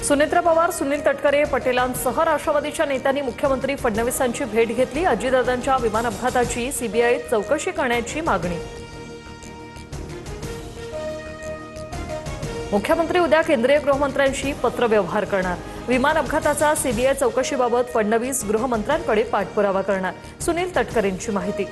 सुनेत्रा पवार, सुनील तटकरे, पटेलांसह राष्ट्रवादीच्या नेत्यांनी मुख्यमंत्री फडणवीसांची भेट घेतली। अजितदादांच्या विमान अपघाताची सीबीआय चौकशी करण्याची मागणी। मुख्यमंत्री उद्या केंद्रीय गृहमंत्र्यांशी पत्रव्यवहार करणार। विमान अपघाताचा सीबीआय चौकशीबाबत फडणवीस गृहमंत्र्यांकडे पाठपुरावा करणार। सुनील तटकरेंची माहिती।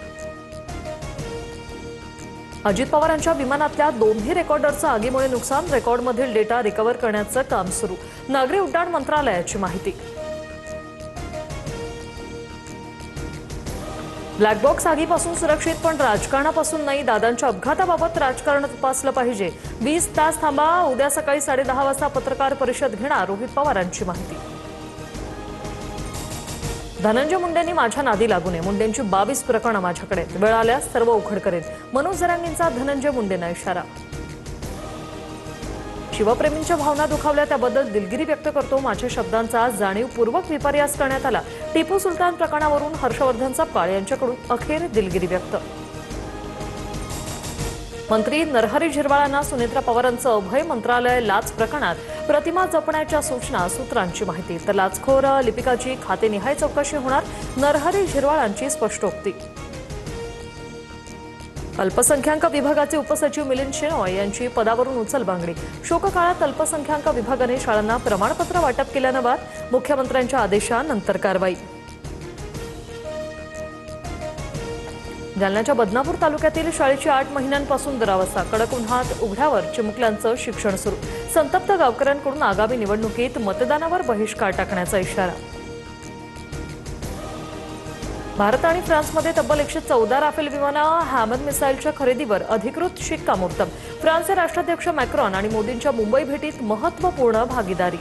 अजित पवारांच्या विमानातल्या दोन्ही रेकॉर्डरचं आगीमुळे नुकसान, रेकॉर्डमधील डेटा रिकव्हर करण्याचं काम सुरू। नागरी उड्डाण मंत्रालयाची माहिती। ब्लॅक बॉक्स आगीपासून सुरक्षित, पण राजकारणापासून नाही। दादांच्या अपघाताबाबत राजकारण तपासलं पाहिजे। 20 तास थांबा, उद्या सकाळी 10:30 वाजता पत्रकार परिषद घेणार। रोहित पवारांची माहिती। धनंजय मुंडेंनी माझ्या नादी लागू नये। मुंडेंची 22 प्रकरणं माझ्याकडे, वेळ आल्यास सर्व उघड करेन। मनोज जरांगेंचा धनंजय मुंडेंना इशारा। शिवप्रेमींच्या भावना दुखावल्या त्याबद्दल दिलगिरी व्यक्त करतो। माझ्या शब्दांचा जाणीवपूर्वक विपर्यास करण्यात आला। टिपू सुलतान प्रकरणावरून हर्षवर्धन सपकाळ यांच्याकडून अखेर दिलगिरी व्यक्त। मंत्री नरहरी झिरवाळांना सुनेत्रा पवारांचं अभय। मंत्रालय लाच प्रकरणात प्रतिमा जपण्याच्या सूचना। सूत्रांची माहिती। तर लाचखोर लिपिकाची खातेनिहाय चौकशी होणार, नरहरी झिरवाळांची स्पष्टोक्ती। अल्पसंख्याक विभागाचे उपसचिव मिलिंद शेणॉय यांची पदावरून उचलबांगडी। शोककाळात अल्पसंख्याक विभागाने शाळांना प्रमाणपत्र वाटप केल्यानं वाद, मुख्यमंत्र्यांच्या आदेशानंतर कारवाई। जालन्याच्या बदनापूर तालुक्यातील शाळेची 8 महिन्यांपासून दुरावस्था। कडक उन्हात उघड्यावर चिमुकल्यांचं शिक्षण सुरू। संतप्त गावकऱ्यांकडून आगामी निवडणुकीत मतदानावर बहिष्कार टाकण्याचा इशारा। भारत आणि फ्रान्समध्ये तब्बल 114 राफेल विमानं। हॅमर मिसाईलच्या खरेदीवर अधिकृत शिक्कामोर्तब। फ्रान्सचे राष्ट्राध्यक्ष मॅक्रॉन आणि मोदींच्या मुंबई भेटीत महत्त्वपूर्ण भागीदारी।